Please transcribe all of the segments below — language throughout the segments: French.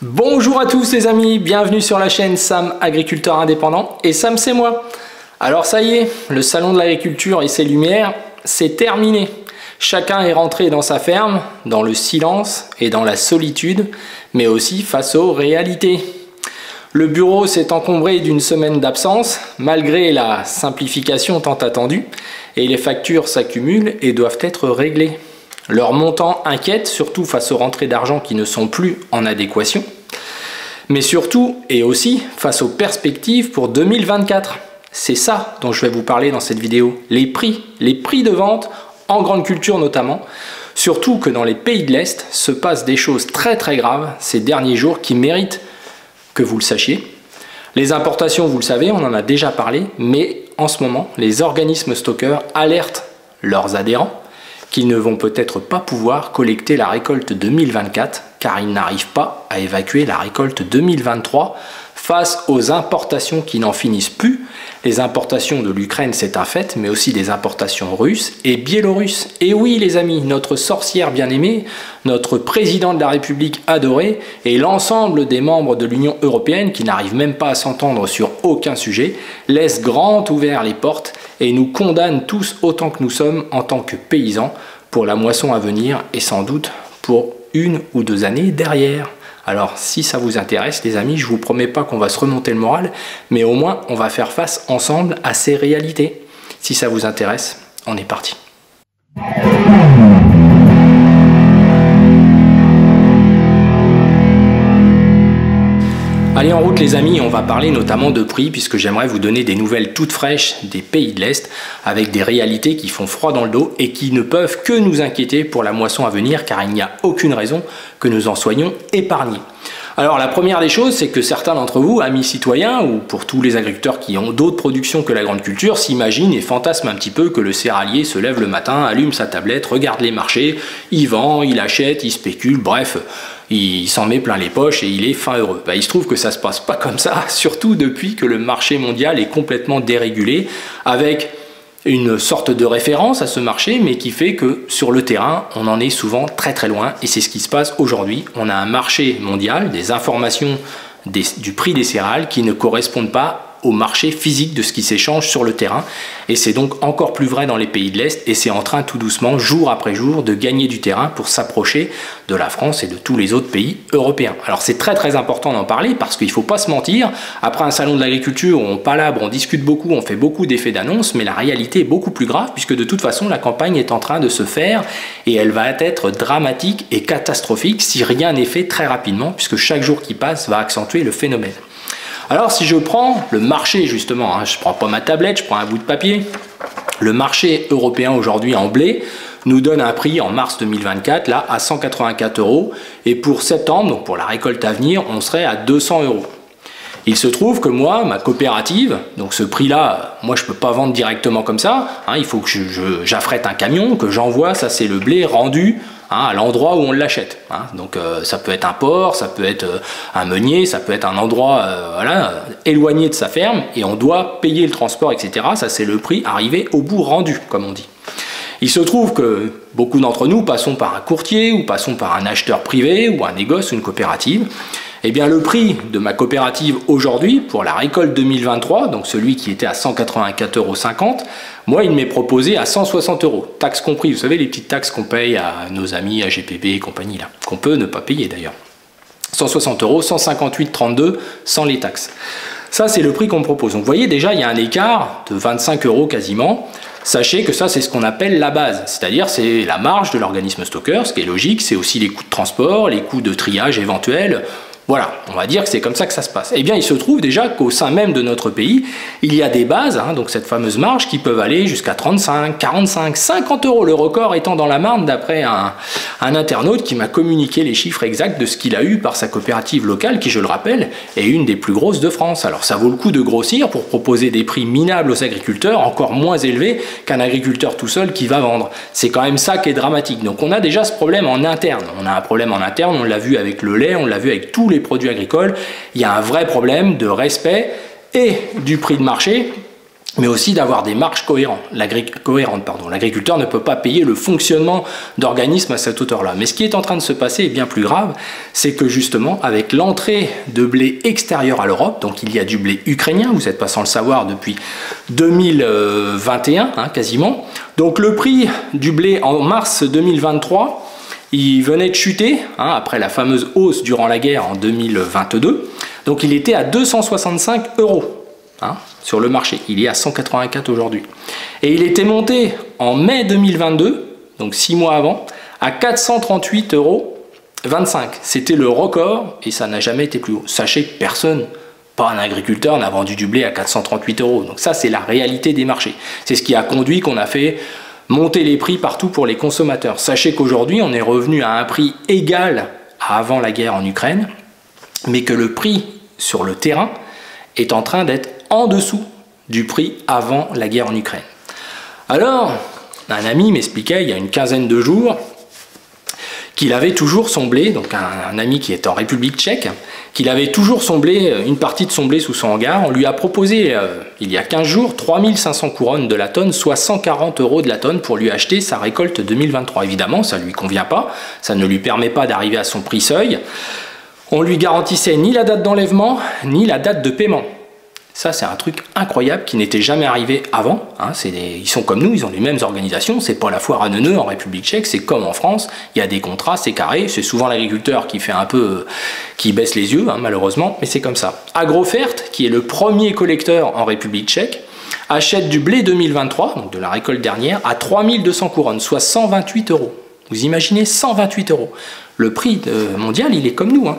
Bonjour à tous les amis, bienvenue sur la chaîne Sam Agriculteur Indépendant, et Sam c'est moi. Alors ça y est, le salon de l'agriculture et ses lumières, c'est terminé. Chacun est rentré dans sa ferme, dans le silence et dans la solitude, mais aussi face aux réalités. Le bureau s'est encombré d'une semaine d'absence, malgré la simplification tant attendue, et les factures s'accumulent et doivent être réglées. Leur montant inquiète, surtout face aux rentrées d'argent qui ne sont plus en adéquation, mais surtout et aussi face aux perspectives pour 2024. C'est ça dont je vais vous parler dans cette vidéo. Les prix de vente, en grande culture notamment, surtout que dans les pays de l'Est se passent des choses très graves ces derniers jours qui méritent que vous le sachiez. Les importations, vous le savez, on en a déjà parlé, mais en ce moment, les organismes stockeurs alertent leurs adhérents qu'ils ne vont peut-être pas pouvoir collecter la récolte 2024 car ils n'arrivent pas à évacuer la récolte 2023 face aux importations qui n'en finissent plus. Les importations de l'Ukraine, c'est un fait, mais aussi des importations russes et biélorusses. Et oui les amis, notre sorcière bien-aimée, notre président de la République adoré et l'ensemble des membres de l'Union européenne qui n'arrivent même pas à s'entendre sur aucun sujet, laissent grand ouvert les portes et nous condamnent tous autant que nous sommes en tant que paysans pour la moisson à venir et sans doute pour 1 ou 2 années derrière. Alors si ça vous intéresse les amis, je vous promets pas qu'on va se remonter le moral, mais au moins on va faire face ensemble à ces réalités. Si ça vous intéresse, on est parti. Allez en route les amis, on va parler notamment de prix puisque j'aimerais vous donner des nouvelles toutes fraîches des pays de l'Est avec des réalités qui font froid dans le dos et qui ne peuvent que nous inquiéter pour la moisson à venir car il n'y a aucune raison que nous en soyons épargnés. Alors la première des choses, c'est que certains d'entre vous, amis citoyens, ou pour tous les agriculteurs qui ont d'autres productions que la grande culture, s'imaginent et fantasment un petit peu que le céréalier se lève le matin, allume sa tablette, regarde les marchés, il vend, il achète, il spécule, bref, il s'en met plein les poches et il est fin heureux. Il se trouve que ça se passe pas comme ça, surtout depuis que le marché mondial est complètement dérégulé, avec une sorte de référence à ce marché, mais qui fait que sur le terrain, on en est souvent très loin, et c'est ce qui se passe aujourd'hui. On a un marché mondial, des informations du prix des céréales qui ne correspondent pas au marché physique de ce qui s'échange sur le terrain, et c'est donc encore plus vrai dans les pays de l'Est, et c'est en train tout doucement, jour après jour, de gagner du terrain pour s'approcher de la France et de tous les autres pays européens. Alors c'est très important d'en parler parce qu'il ne faut pas se mentir, après un salon de l'agriculture où on palabre, on discute beaucoup, on fait beaucoup d'effets d'annonce, mais la réalité est beaucoup plus grave puisque de toute façon la campagne est en train de se faire et elle va être dramatique et catastrophique si rien n'est fait très rapidement puisque chaque jour qui passe va accentuer le phénomène. Alors si je prends le marché justement, je ne prends pas ma tablette, je prends un bout de papier, le marché européen aujourd'hui en blé nous donne un prix en mars 2024 là à 184 € et pour septembre, donc pour la récolte à venir, on serait à 200 €. Il se trouve que moi, ma coopérative, donc ce prix-là, moi je ne peux pas vendre directement comme ça, il faut que j'affrète un camion, que j'envoie, ça c'est le blé rendu à l'endroit où on l'achète. Donc ça peut être un port, ça peut être un meunier, ça peut être un endroit éloigné de sa ferme et on doit payer le transport, etc. Ça c'est le prix arrivé au bout rendu, comme on dit. Il se trouve que beaucoup d'entre nous passons par un courtier ou passons par un acheteur privé ou un négoce ou une coopérative. Eh bien le prix de ma coopérative aujourd'hui pour la récolte 2023, donc celui qui était à 184,50 €, moi il m'est proposé à 160 €, taxes compris, vous savez les petites taxes qu'on paye à nos amis, à GPB et compagnie là, qu'on peut ne pas payer d'ailleurs. 160 €, 158,32 € sans les taxes. Ça c'est le prix qu'on me propose. Donc vous voyez déjà il y a un écart de 25 € quasiment. Sachez que ça c'est ce qu'on appelle la base, c'est-à-dire c'est la marge de l'organisme stockeur, ce qui est logique, c'est aussi les coûts de transport, les coûts de triage éventuels. Voilà, on va dire que c'est comme ça que ça se passe. Eh bien, il se trouve déjà qu'au sein même de notre pays, il y a des bases, donc cette fameuse marge, qui peuvent aller jusqu'à 35, 45, 50 €. Le record étant dans la Marne, d'après un internaute qui m'a communiqué les chiffres exacts de ce qu'il a eu par sa coopérative locale, qui, je le rappelle, est une des plus grosses de France. Alors, ça vaut le coup de grossir pour proposer des prix minables aux agriculteurs, encore moins élevés qu'un agriculteur tout seul qui va vendre. C'est quand même ça qui est dramatique. Donc, on a déjà ce problème en interne. On a un problème en interne, on l'a vu avec le lait, on l'a vu avec tous les produits agricoles. Il y a un vrai problème de respect et du prix de marché mais aussi d'avoir des marges cohérentes. L'agriculteur ne peut pas payer le fonctionnement d'organismes à cette hauteur-là. Mais ce qui est en train de se passer est bien plus grave, c'est que justement, avec l'entrée de blé extérieur à l'Europe, donc il y a du blé ukrainien, vous n'êtes pas sans le savoir depuis 2021, quasiment. Donc le prix du blé en mars 2023, il venait de chuter, après la fameuse hausse durant la guerre en 2022. Donc il était à 265 €. Sur le marché, il est à 184 aujourd'hui. Et il était monté en mai 2022, donc 6 mois avant, à 438,25 €. C'était le record et ça n'a jamais été plus haut. Sachez que personne, pas un agriculteur, n'a vendu du blé à 438 €. Donc ça, c'est la réalité des marchés. C'est ce qui a conduit qu'on a fait monter les prix partout pour les consommateurs. Sachez qu'aujourd'hui, on est revenu à un prix égal à avant la guerre en Ukraine, mais que le prix sur le terrain est en train d'être en dessous du prix avant la guerre en Ukraine. Alors, un ami m'expliquait il y a une quinzaine de jours qu'il avait toujours son blé, donc un ami qui est en République tchèque, qu'il avait toujours son blé, une partie de son blé sous son hangar. On lui a proposé il y a 15 jours 3500 couronnes de la tonne, soit 140 € de la tonne pour lui acheter sa récolte 2023. Évidemment, ça ne lui convient pas, ça ne lui permet pas d'arriver à son prix seuil. On lui garantissait ni la date d'enlèvement, ni la date de paiement. Ça, c'est un truc incroyable qui n'était jamais arrivé avant. Ils sont comme nous, ils ont les mêmes organisations. C'est pas la foire à neuneux en République tchèque, c'est comme en France. Il y a des contrats, c'est carré. C'est souvent l'agriculteur qui fait un peu, qui baisse les yeux, malheureusement, mais c'est comme ça. Agrofert, qui est le premier collecteur en République tchèque, achète du blé 2023, donc de la récolte dernière, à 3200 couronnes, soit 128 €. Vous imaginez 128 €. Le prix mondial, il est comme nous.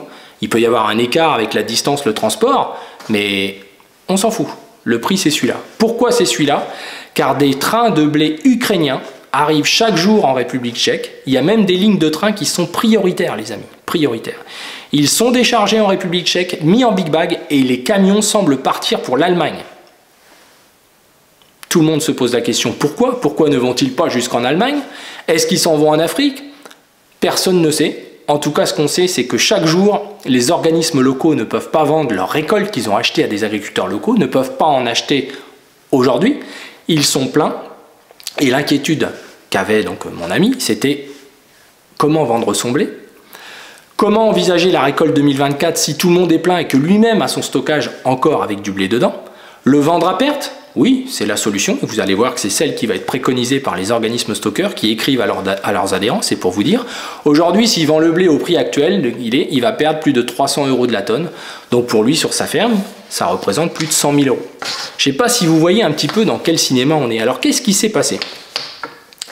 Il peut y avoir un écart avec la distance, le transport, mais on s'en fout. Le prix, c'est celui-là. Pourquoi c'est celui-là? Car des trains de blé ukrainiens arrivent chaque jour en République tchèque. Il y a même des lignes de train qui sont prioritaires, les amis. Prioritaires. Ils sont déchargés en République tchèque, mis en big bag, et les camions semblent partir pour l'Allemagne. Tout le monde se pose la question, pourquoi? Pourquoi ne vont-ils pas jusqu'en Allemagne? Est-ce qu'ils s'en vont en Afrique? Personne ne sait. En tout cas, ce qu'on sait, c'est que chaque jour, les organismes locaux ne peuvent pas vendre leurs récoltes qu'ils ont achetées à des agriculteurs locaux, ne peuvent pas en acheter aujourd'hui. Ils sont pleins. Et l'inquiétude qu'avait donc mon ami, c'était comment vendre son blé? Comment envisager la récolte 2024 si tout le monde est plein et que lui-même a son stockage encore avec du blé dedans? Le vendre à perte? Oui, c'est la solution. Vous allez voir que c'est celle qui va être préconisée par les organismes stockeurs qui écrivent à leurs adhérents, c'est pour vous dire. Aujourd'hui, s'il vend le blé au prix actuel, il va perdre plus de 300 € de la tonne. Donc pour lui, sur sa ferme, ça représente plus de 100 000 €. Je ne sais pas si vous voyez un petit peu dans quel cinéma on est. Alors qu'est-ce qui s'est passé?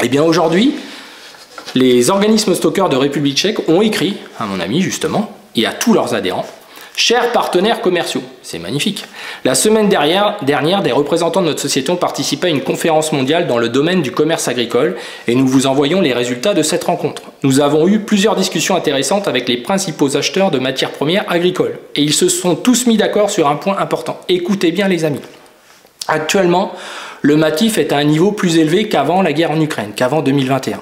Eh bien aujourd'hui, les organismes stockeurs de République tchèque ont écrit à mon ami justement et à tous leurs adhérents: chers partenaires commerciaux, c'est magnifique. La semaine dernière, des représentants de notre société ont participé à une conférence mondiale dans le domaine du commerce agricole et nous vous envoyons les résultats de cette rencontre. Nous avons eu plusieurs discussions intéressantes avec les principaux acheteurs de matières premières agricoles et ils se sont tous mis d'accord sur un point important. Écoutez bien les amis. Actuellement, le matif est à un niveau plus élevé qu'avant la guerre en Ukraine, qu'avant 2021.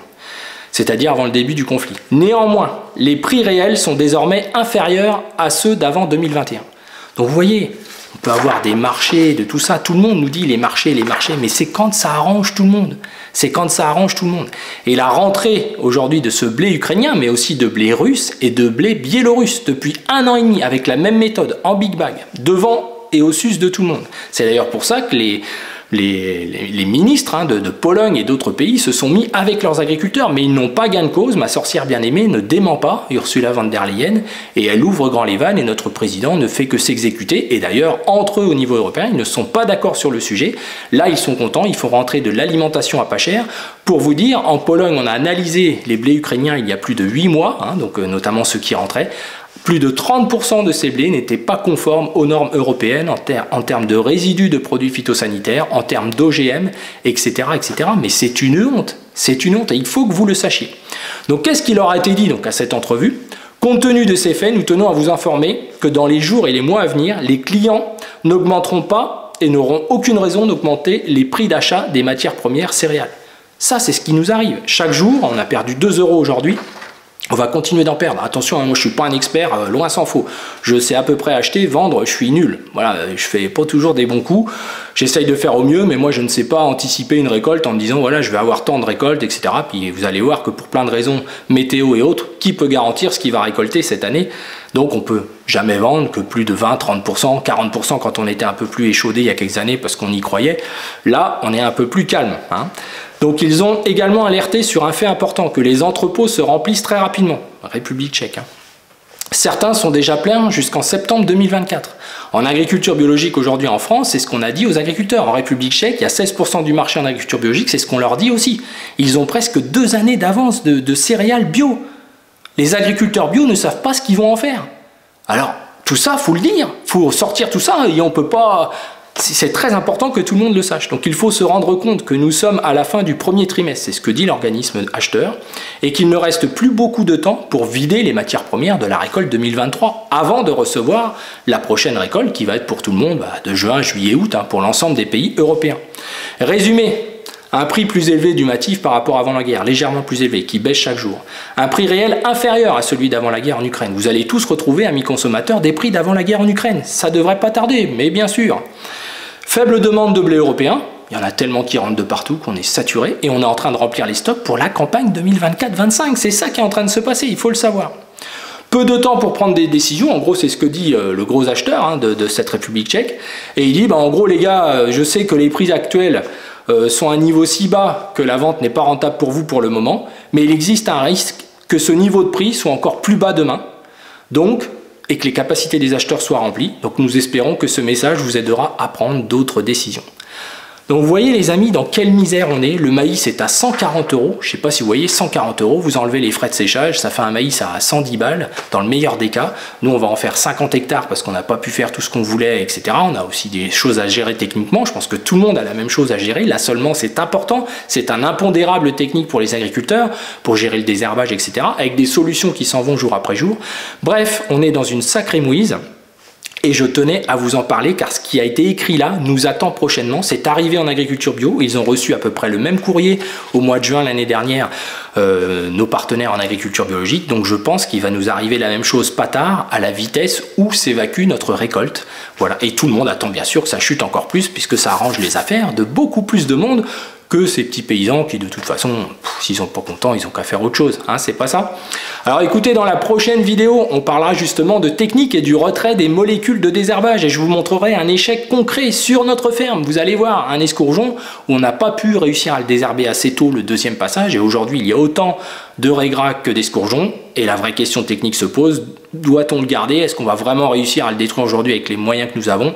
C'est-à-dire avant le début du conflit. Néanmoins, les prix réels sont désormais inférieurs à ceux d'avant 2021. Donc vous voyez, on peut avoir des marchés, de tout ça, tout le monde nous dit les marchés, mais c'est quand ça arrange tout le monde. C'est quand ça arrange tout le monde. Et la rentrée aujourd'hui de ce blé ukrainien, mais aussi de blé russe et de blé biélorusse, depuis 1 an et demi, avec la même méthode, en big bag, devant et au sus de tout le monde. C'est d'ailleurs pour ça que les ministres de Pologne et d'autres pays se sont mis avec leurs agriculteurs, mais ils n'ont pas gain de cause. Ma sorcière bien-aimée ne dément pas Ursula von der Leyen et elle ouvre grand les vannes et notre président ne fait que s'exécuter. Et d'ailleurs, entre eux au niveau européen, ils ne sont pas d'accord sur le sujet. Là, ils sont contents, il faut rentrer de l'alimentation à pas cher. Pour vous dire, en Pologne, on a analysé les blés ukrainiens il y a plus de 8 mois, donc notamment ceux qui rentraient. Plus de 30% de ces blés n'étaient pas conformes aux normes européennes en termes de résidus de produits phytosanitaires, en termes d'OGM, etc., etc. Mais c'est une honte et il faut que vous le sachiez. Donc qu'est-ce qui leur a été dit à cette entrevue? Compte tenu de ces faits, nous tenons à vous informer que dans les jours et les mois à venir, les clients n'augmenteront pas et n'auront aucune raison d'augmenter les prix d'achat des matières premières céréales. Ça, c'est ce qui nous arrive. Chaque jour, on a perdu 2 € aujourd'hui. On va continuer d'en perdre. Attention, moi je suis pas un expert, loin s'en faut. Je sais à peu près acheter, vendre, je suis nul. Voilà, je fais pas toujours des bons coups. J'essaye de faire au mieux, mais moi je ne sais pas anticiper une récolte en me disant voilà, je vais avoir tant de récoltes, etc. Puis vous allez voir que pour plein de raisons, météo et autres, qui peut garantir ce qu'il va récolter cette année? Donc on peut jamais vendre que plus de 20, 30%, 40% quand on était un peu plus échaudé il y a quelques années parce qu'on y croyait. Là, on est un peu plus calme, hein. Donc ils ont également alerté sur un fait important, que les entrepôts se remplissent très rapidement. République tchèque. Hein. Certains sont déjà pleins jusqu'en septembre 2024. En agriculture biologique aujourd'hui en France, c'est ce qu'on a dit aux agriculteurs. En République tchèque, il y a 16% du marché en agriculture biologique, c'est ce qu'on leur dit aussi. Ils ont presque 2 années d'avance de céréales bio. Les agriculteurs bio ne savent pas ce qu'ils vont en faire. Alors, tout ça, il faut le dire. Il faut sortir tout ça et on peut pas... C'est très important que tout le monde le sache. Donc il faut se rendre compte que nous sommes à la fin du premier trimestre, c'est ce que dit l'organisme acheteur, et qu'il ne reste plus beaucoup de temps pour vider les matières premières de la récolte 2023 avant de recevoir la prochaine récolte qui va être pour tout le monde de juin, juillet, août, hein, pour l'ensemble des pays européens. Résumé, un prix plus élevé du matif par rapport à avant la guerre, légèrement plus élevé, qui baisse chaque jour. Un prix réel inférieur à celui d'avant la guerre en Ukraine. Vous allez tous retrouver, amis consommateurs, des prix d'avant la guerre en Ukraine. Ça devrait pas tarder, mais bien sûr. Faible demande de blé européen, il y en a tellement qui rentrent de partout qu'on est saturé et on est en train de remplir les stocks pour la campagne 2024-25. C'est ça qui est en train de se passer, il faut le savoir. Peu de temps pour prendre des décisions, en gros c'est ce que dit le gros acheteur hein, de cette République tchèque. Et il dit, en gros les gars, je sais que les prix actuels sont à un niveau si bas que la vente n'est pas rentable pour vous pour le moment, mais il existe un risque que ce niveau de prix soit encore plus bas demain. Donc, et que les capacités des acheteurs soient remplies. Donc nous espérons que ce message vous aidera à prendre d'autres décisions. Donc vous voyez les amis dans quelle misère on est. Le maïs est à 140 €. Je ne sais pas si vous voyez, 140 €. Vous enlevez les frais de séchage, ça fait un maïs à 110 balles dans le meilleur des cas. Nous on va en faire 50 hectares parce qu'on n'a pas pu faire tout ce qu'on voulait, etc. On a aussi des choses à gérer techniquement. Je pense que tout le monde a la même chose à gérer. Là seulement c'est important. C'est un impondérable technique pour les agriculteurs, pour gérer le désherbage, etc. Avec des solutions qui s'en vont jour après jour. Bref, on est dans une sacrée mouise. Et je tenais à vous en parler car ce qui a été écrit là nous attend prochainement. C'est arrivé en agriculture bio. Ils ont reçu à peu près le même courrier au mois de juin l'année dernière, nos partenaires en agriculture biologique. Donc je pense qu'il va nous arriver la même chose pas tard, à la vitesse où s'évacue notre récolte. Voilà. Et tout le monde attend bien sûr que ça chute encore plus puisque ça arrange les affaires de beaucoup plus de monde que ces petits paysans qui de toute façon, s'ils sont pas contents, ils ont qu'à faire autre chose, hein, c'est pas ça. Alors écoutez, dans la prochaine vidéo, on parlera justement de technique et du retrait des molécules de désherbage et je vous montrerai un échec concret sur notre ferme. Vous allez voir un escourgeon où on n'a pas pu réussir à le désherber assez tôt le deuxième passage et aujourd'hui il y a autant de raigrats que d'escourgeons et la vraie question technique se pose, doit-on le garder? Est-ce qu'on va vraiment réussir à le détruire aujourd'hui avec les moyens que nous avons?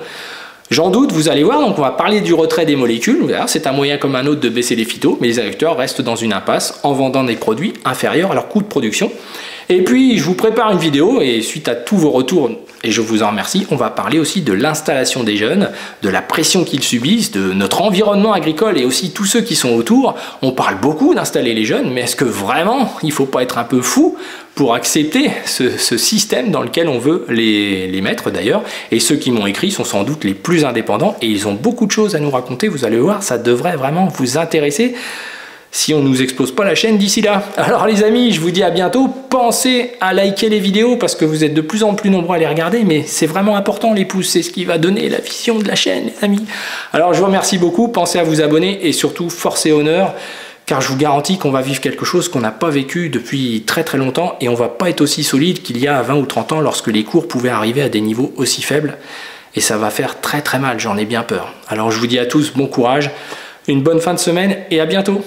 J'en doute, vous allez voir, donc on va parler du retrait des molécules. C'est un moyen comme un autre de baisser les phytos, mais les agriculteurs restent dans une impasse en vendant des produits inférieurs à leur coût de production. Et puis, je vous prépare une vidéo et suite à tous vos retours, et je vous en remercie, on va parler aussi de l'installation des jeunes, de la pression qu'ils subissent, de notre environnement agricole et aussi tous ceux qui sont autour. On parle beaucoup d'installer les jeunes, mais est-ce que vraiment, il ne faut pas être un peu fou pour accepter ce système dans lequel on veut les mettre d'ailleurs? Et ceux qui m'ont écrit sont sans doute les plus indépendants et ils ont beaucoup de choses à nous raconter, vous allez voir, ça devrait vraiment vous intéresser si on ne nous explose pas la chaîne d'ici là. Alors les amis, je vous dis à bientôt. Pensez à liker les vidéos parce que vous êtes de plus en plus nombreux à les regarder, mais c'est vraiment important les pouces, c'est ce qui va donner la vision de la chaîne les amis. Alors je vous remercie beaucoup, pensez à vous abonner et surtout force et honneur, car je vous garantis qu'on va vivre quelque chose qu'on n'a pas vécu depuis très très longtemps et on va pas être aussi solide qu'il y a 20 ou 30 ans lorsque les cours pouvaient arriver à des niveaux aussi faibles et ça va faire très très mal, j'en ai bien peur. Alors je vous dis à tous bon courage, une bonne fin de semaine et à bientôt.